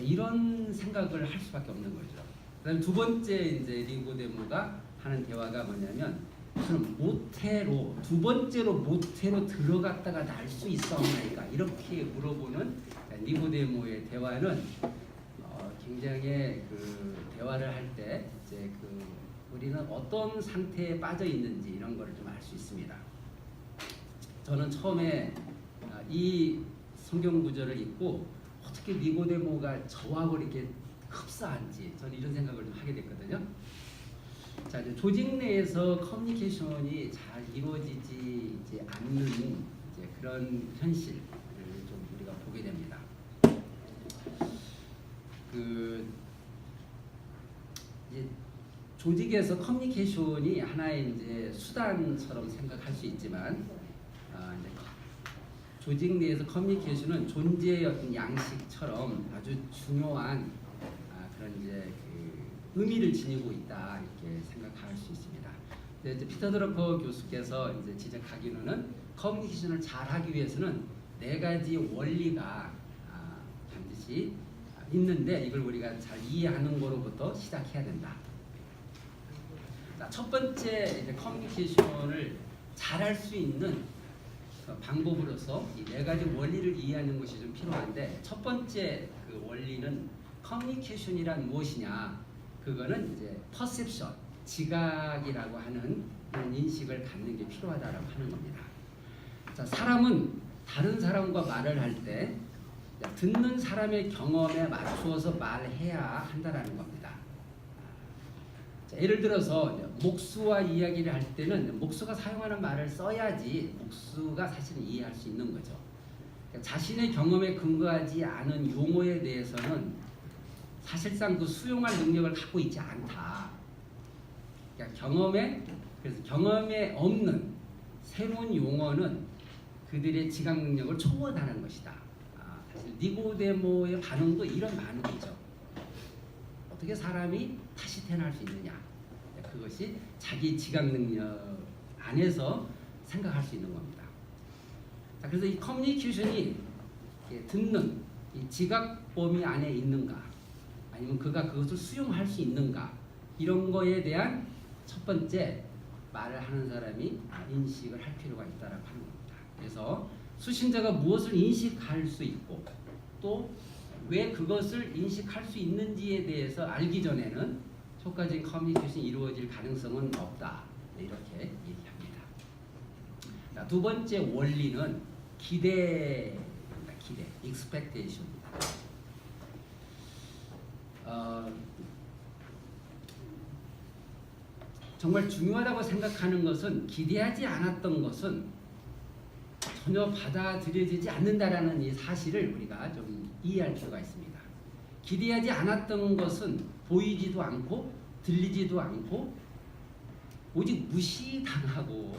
이런 생각을 할 수밖에 없는 거죠. 그다음 두 번째 이제 니고데모가 하는 대화가 뭐냐면, 그럼 모태로 두 번째로 모태로 들어갔다가 날 수 있사옵나이까, 이렇게 물어보는 니고데모의 대화는 굉장히 그 대화를 할 때 이제 그 우리는 어떤 상태에 빠져 있는지 이런 거를 좀 알 수 있습니다. 저는 처음에 이 성경 구절을 읽고 어떻게 니고데모가 저하고 이렇게 흡사한지 저는 이런 생각을 좀 하게 됐거든요. 자, 이제 조직 내에서 커뮤니케이션이 잘 이루어지지 않는 이제 그런 현실을 좀 우리가 보게 됩니다. 이제 조직에서 커뮤니케이션이 하나의 이제 수단처럼 생각할 수 있지만, 이제 조직 내에서 커뮤니케이션은 존재의 어떤 양식처럼 아주 중요한 그런 이제 그 의미를 지니고 있다, 이렇게 생각할 수 있습니다. 이제 피터 드러커 교수께서 이제 지적하기로는 커뮤니케이션을 잘하기 위해서는 4가지 원리가 반드시 있는데, 이걸 우리가 잘 이해하는 거로부터 시작해야 된다. 자, 첫 번째 이제 커뮤니케이션을 잘할 수 있는 방법으로서 이 4가지 원리를 이해하는 것이 좀 필요한데, 첫 번째 그 원리는 커뮤니케이션이란 무엇이냐? 그거는 이제 퍼셉션, 지각이라고 하는 인식을 갖는 게 필요하다라고 하는 겁니다. 자, 사람은 다른 사람과 말을 할 때 듣는 사람의 경험에 맞추어서 말해야 한다라는 겁니다. 자, 예를 들어서 목수와 이야기를 할 때는 목수가 사용하는 말을 써야지 목수가 사실은 이해할 수 있는 거죠. 그러니까 자신의 경험에 근거하지 않은 용어에 대해서는 사실상 그 수용할 능력을 갖고 있지 않다. 그러니까 그래서 경험에 없는 새로운 용어는 그들의 지각 능력을 초월하는 것이다. 사실 니고데모의 반응도 이런 반응이죠. 어떻게 사람이 다시 태어날 수 있느냐? 그것이 자기 지각 능력 안에서 생각할 수 있는 겁니다. 자, 그래서 이 커뮤니케이션이 듣는 이 지각 범위 안에 있는가, 아니면 그가 그것을 수용할 수 있는가, 이런 거에 대한 첫 번째 말을 하는 사람이 인식을 할 필요가 있다라고 하는 겁니다. 그래서 수신자가 무엇을 인식할 수 있고 또 왜 그것을 인식할 수 있는지에 대해서 알기 전에는 효과적인 커뮤니케이션이 이루어질 가능성은 없다, 이렇게 얘기합니다. 자, 두 번째 원리는 기대입니다. 기대, expectation입니다. 정말 중요하다고 생각하는 것은 기대하지 않았던 것은 전혀 받아들여지지 않는다라는 이 사실을 우리가 좀 이해할 필요가 있습니다. 기대하지 않았던 것은 보이지도 않고 들리지도 않고 오직 무시당하고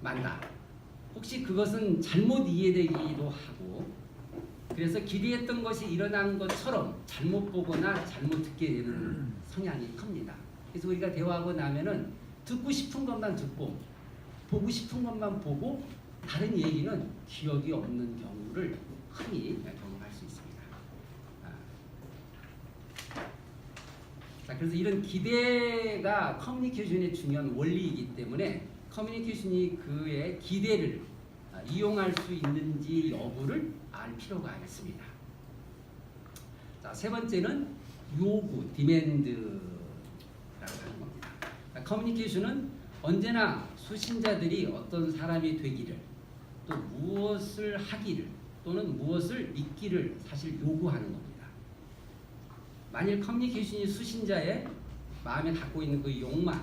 만다. 혹시 그것은 잘못 이해되기도 하고, 그래서 기대했던 것이 일어난 것처럼 잘못 보거나 잘못 듣게 되는 성향이 큽니다. 그래서 우리가 대화하고 나면은 듣고 싶은 것만 듣고 보고 싶은 것만 보고 다른 얘기는 기억이 없는 경우를 흔히 경험할 수 있습니다. 자, 그래서 이런 기대가 커뮤니케이션의 중요한 원리이기 때문에 커뮤니케이션이 그의 기대를 이용할 수 있는지 여부를 알 필요가 있습니다. 자, 세 번째는 요구, 디맨드라고 하는 겁니다. 자, 커뮤니케이션은 언제나 수신자들이 어떤 사람이 되기를, 또 무엇을 하기를, 또는 무엇을 믿기를 사실 요구하는 겁니다. 만일 커뮤니케이션이 수신자의 마음에 갖고 있는 그 욕망,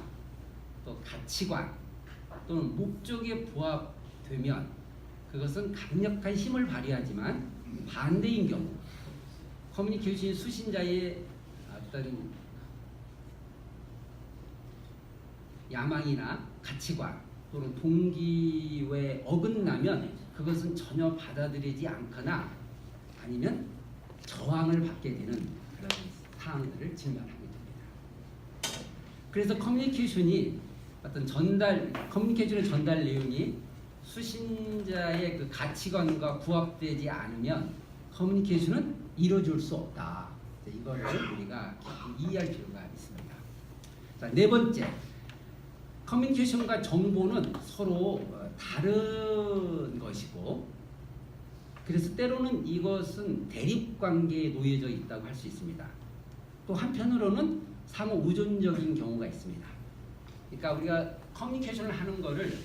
또 가치관, 또는 목적에 부합되면 그것은 강력한 힘을 발휘하지만, 반대인 경우 커뮤니케이션이 수신자의 어떤 야망이나 가치관 또는 동기에 어긋나면 그것은 전혀 받아들이지 않거나 아니면 저항을 받게 되는 그런 상황들을 직면하게 됩니다. 그래서 커뮤니케이션의 전달 내용이 수신자의 그 가치관과 부합되지 않으면 커뮤니케이션은 이루어질 수 없다. 이거를 우리가 깊이 이해할 필요가 있습니다. 자, 네 번째, 커뮤니케이션과 정보는 서로 다른 것이고, 그래서 때로는 이것은 대립관계에 놓여져 있다고 할 수 있습니다. 또 한편으로는 상호 의존적인 경우가 있습니다. 그러니까 우리가 커뮤니케이션을 하는 거를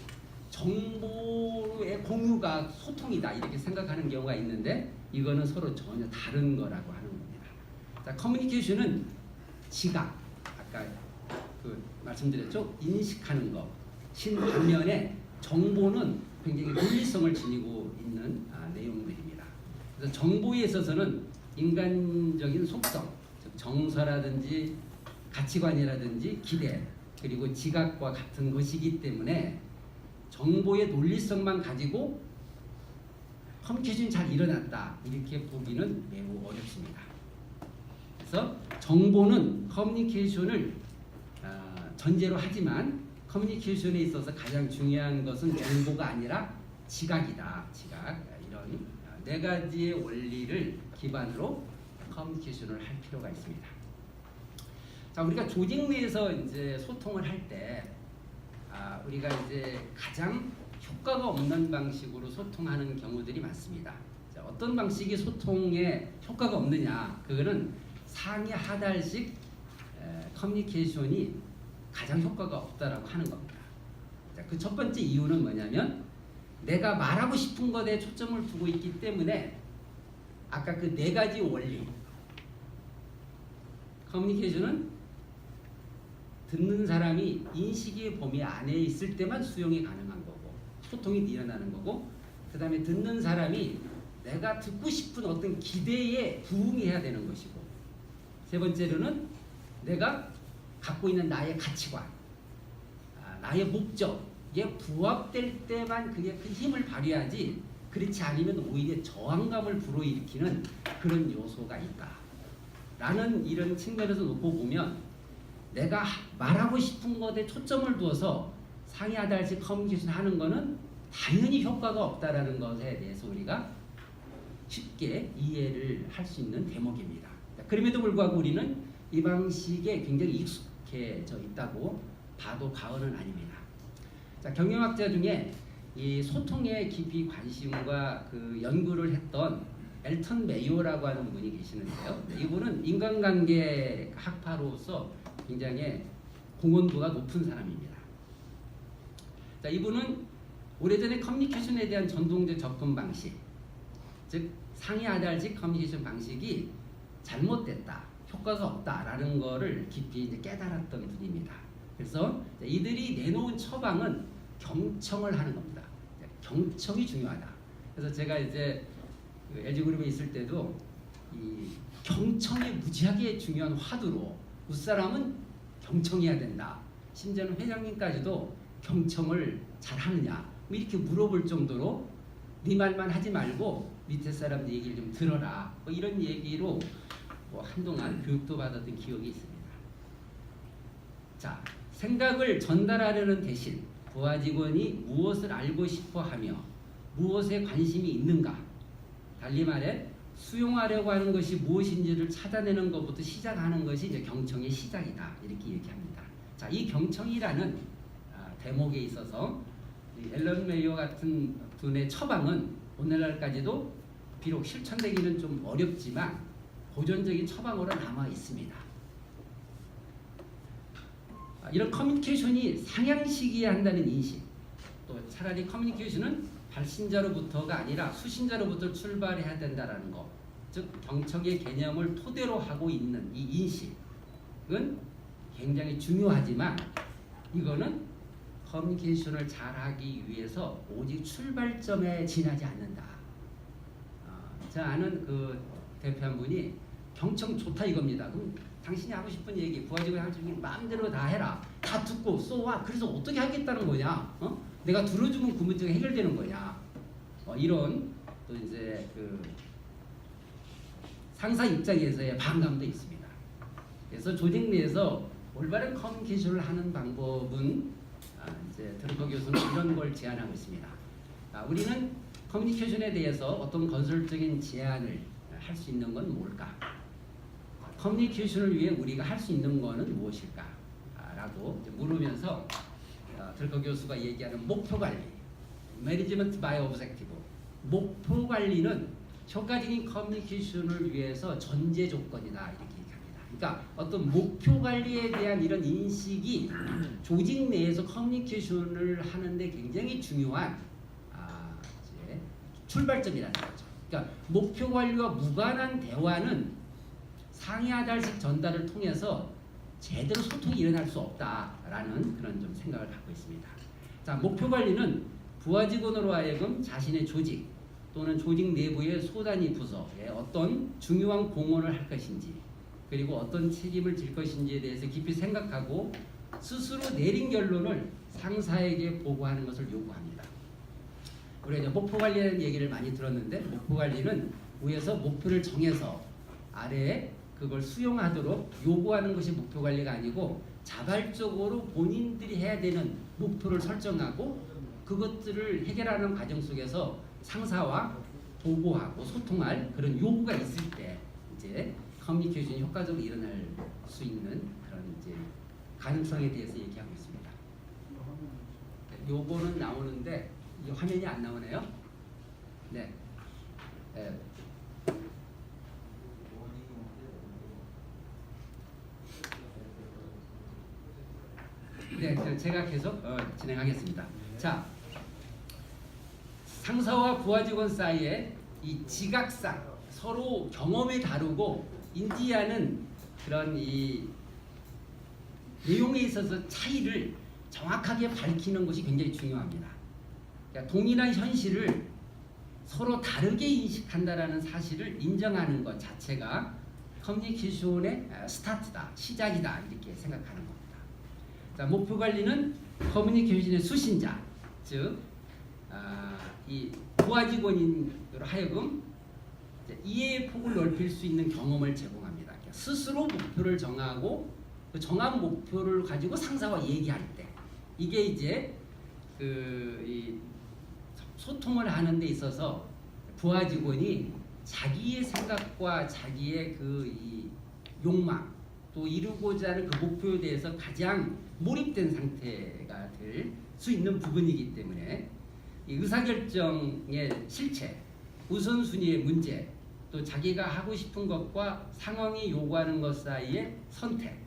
정보의 공유가 소통이다 이렇게 생각하는 경우가 있는데, 이거는 서로 전혀 다른 거라고 하는 겁니다. 자, 커뮤니케이션은 지각, 아까 말씀드렸죠? 인식하는 것. 반면에 정보는 굉장히 논리성을 지니고 있는 내용들입니다. 그래서 정보에 있어서는 인간적인 속성, 즉 정서라든지 가치관이라든지 기대, 그리고 지각과 같은 것이기 때문에 정보의 논리성만 가지고 커뮤니케이션이 잘 일어났다 이렇게 보기는 매우 어렵습니다. 그래서 정보는 커뮤니케이션을 전제로 하지만 커뮤니케이션에 있어서 가장 중요한 것은 정보가 아니라 지각이다. 지각. 이런 네 가지의 원리를 기반으로 커뮤니케이션을 할 필요가 있습니다. 자, 우리가 조직 내에서 이제 소통을 할 때 우리가 이제 가장 효과가 없는 방식으로 소통하는 경우들이 많습니다. 자, 어떤 방식이 소통에 효과가 없느냐? 그거는 상위 하달식 커뮤니케이션이 가장 효과가 없다라고 하는 겁니다. 그 첫 번째 이유는 뭐냐면 내가 말하고 싶은 것에 초점을 두고 있기 때문에 아까 그 네 가지 원리, 커뮤니케이션은 듣는 사람이 인식의 범위 안에 있을 때만 수용이 가능한 거고 소통이 일어나는 거고, 그 다음에 듣는 사람이 내가 듣고 싶은 어떤 기대에 부응해야 되는 것이고, 세 번째로는 내가 갖고 있는 나의 가치관, 나의 목적에 부합될 때만 그게 큰 힘을 발휘하지, 그렇지 않으면 오히려 저항감을 불어일으키는 그런 요소가 있다 라는 이런 측면에서 놓고 보면 내가 말하고 싶은 것에 초점을 두어서 상이하달식 커뮤니케이션 하는 거는 당연히 효과가 없다라는 것에 대해서 우리가 쉽게 이해를 할 수 있는 대목입니다. 그럼에도 불구하고 우리는 이 방식에 굉장히 익숙해져 있다고 봐도 과언은 아닙니다. 자, 경영학자 중에 이 소통에 깊이 관심과 그 연구를 했던 엘턴 메이어라고 하는 분이 계시는데요. 이분은 인간관계 학파로서 굉장히 공헌도가 높은 사람입니다. 자, 이분은 오래전에 커뮤니케이션에 대한 전통적 접근 방식, 즉 상이하달식 커뮤니케이션 방식이 잘못됐다, 효과가 없다라는 거를 깊이 이제 깨달았던 분입니다. 그래서 이들이 내놓은 처방은 경청을 하는 겁니다. 경청이 중요하다. 그래서 제가 이제 LG그룹에 있을 때도 이 경청이 무지하게 중요한 화두로 윗사람은 경청해야 된다. 심지어는 회장님까지도 경청을 잘 하느냐 뭐 이렇게 물어볼 정도로 네 말만 하지 말고 밑에 사람들 얘기를 좀 들어라. 뭐 이런 얘기로 뭐 한동안 교육도 받았던 기억이 있습니다. 자, 생각을 전달하려는 대신 부하 직원이 무엇을 알고 싶어하며 무엇에 관심이 있는가, 달리 말해 수용하려고 하는 것이 무엇인지를 찾아내는 것부터 시작하는 것이 이제 경청의 시작이다 이렇게 얘기합니다. 자, 이 경청이라는 대목에 있어서 앨런 메이어 같은 분의 처방은 오늘날까지도 비록 실천되기는 좀 어렵지만 고전적인 처방으로 남아 있습니다. 이런 커뮤니케이션이 상향시켜야 한다는 인식, 또 차라리 커뮤니케이션은 발신자로부터가 아니라 수신자로부터 출발해야 된다는 것, 즉 경청의 개념을 토대로 하고 있는 이 인식은 굉장히 중요하지만 이거는 커뮤니케이션을 잘하기 위해서 오직 출발점에 지나지 않는다. 제가 아는 그 대표 한 분이 경청 좋다 이겁니다. 그럼 당신이 하고 싶은 얘기, 부하직원이 하고 싶은 얘기 마음대로 다 해라. 다 듣고 쏘와. 그래서 어떻게 하겠다는 거냐? 내가 들어주면 그 문제가 해결되는 거냐? 이런 또 이제 그 상사 입장에서의 반감도 있습니다. 그래서 조직 내에서 올바른 커뮤니케이션을 하는 방법은 이제 드루커 교수는 이런 걸 제안하고 있습니다. 우리는 커뮤니케이션에 대해서 어떤 건설적인 제안을 할 수 있는 건 뭘까? 커뮤니케이션을 위해 우리가 할 수 있는 거는 무엇일까? 라고 물으면서 들거 교수가 얘기하는 목표 관리, Management by Objective. 목표 관리는 효과적인 커뮤니케이션을 위해서 전제 조건이다 이렇게 얘기합니다. 그러니까 어떤 목표 관리에 대한 이런 인식이 조직 내에서 커뮤니케이션을 하는데 굉장히 중요한 이제 출발점이라는 거죠. 그러니까 목표 관리와 무관한 대화는 상이하달식 전달을 통해서 제대로 소통이 일어날 수 없다라는 그런 좀 생각을 갖고 있습니다. 자, 목표 관리는 부하 직원으로 하여금 자신의 조직 또는 조직 내부의 소단위 부서에 어떤 중요한 공헌을 할 것인지 그리고 어떤 책임을 질 것인지에 대해서 깊이 생각하고 스스로 내린 결론을 상사에게 보고하는 것을 요구합니다. 우리가 이제 목표 관리라는 얘기를 많이 들었는데 목표 관리는 위에서 목표를 정해서 아래에 그걸 수용하도록 요구하는 것이 목표 관리가 아니고 자발적으로 본인들이 해야 되는 목표를 설정하고 그것들을 해결하는 과정 속에서 상사와 보고하고 소통할 그런 요구가 있을 때 이제 커뮤니케이션이 효과적으로 일어날 수 있는 그런 이제 가능성에 대해서 얘기하고 있습니다. 요거는 나오는데 이 화면이 안 나오네요. 네. 네, 제가 계속 진행하겠습니다. 자, 상사와 부하 직원 사이에 이 지각상 서로 경험이 다르고 인지하는 그런 이 내용에 있어서 차이를 정확하게 밝히는 것이 굉장히 중요합니다. 그러니까 동일한 현실을 서로 다르게 인식한다라는 사실을 인정하는 것 자체가 커뮤니케이션의 스타트다, 시작이다 이렇게 생각하는 겁니다. 자, 목표 관리는 커뮤니케이션의 수신자, 즉 이 부하 직원으로 하여금 이해의 폭을 넓힐 수 있는 경험을 제공합니다. 그러니까 스스로 목표를 정하고 그 정한 목표를 가지고 상사와 얘기할 때 이게 이제 이 소통을 하는 데 있어서 부하 직원이 자기의 생각과 자기의 이 욕망 또 이루고자 하는 그 목표에 대해서 가장 몰입된 상태가 될 수 있는 부분이기 때문에 이 의사결정의 실체, 우선순위의 문제, 또 자기가 하고 싶은 것과 상황이 요구하는 것 사이의 선택,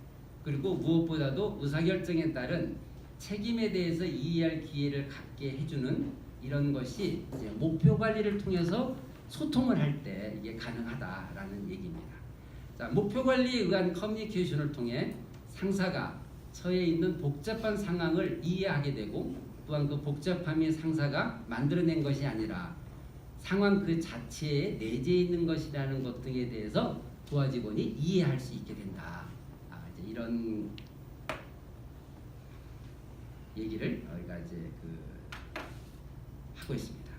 그리고 무엇보다도 의사결정에 따른 책임에 대해서 이해할 기회를 갖게 해주는 이런 것이 이제 목표 관리를 통해서 소통을 할 때 이게 가능하다라는 얘기입니다. 자, 목표 관리에 의한 커뮤니케이션을 통해 상사가 처해 있는 복잡한 상황을 이해하게 되고 또한 그 복잡함이 상사가 만들어낸 것이 아니라 상황 그 자체에 내재해 있는 것이라는 것 등에 대해서 부하 직원이 이해할 수 있게 된다. 이제 이런 얘기를 우리가 이제 하고 있습니다.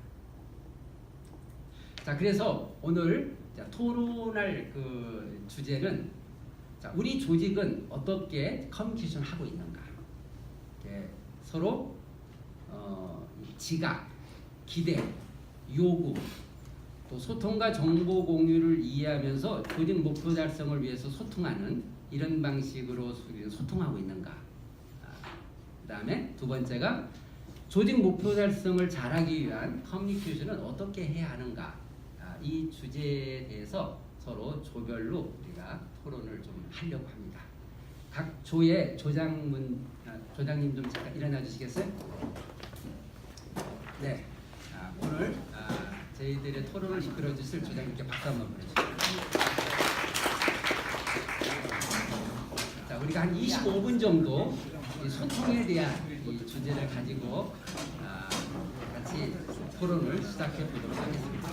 자, 그래서 오늘 토론할 주제는 우리 조직은 어떻게 커뮤니케이션을 하고 있는가? 서로 지각, 기대, 요구, 또 소통과 정보 공유를 이해하면서 조직 목표 달성을 위해서 소통하는 이런 방식으로 소통하고 있는가? 그 다음에 두 번째가 조직 목표 달성을 잘하기 위한 커뮤니케이션은 어떻게 해야 하는가? 이 주제에 대해서 서로 조별로 우리가 토론을 좀 하려고 합니다. 각 조의 조장님 좀 잠깐 일어나 주시겠어요? 네, 오늘 저희들의 토론을 이끌어 주실 조장님께 박수 한번 보내주시죠. 자, 우리가 한 25분 정도 이 소통에 대한 이 주제를 가지고 같이 토론을 시작해 보도록 하겠습니다.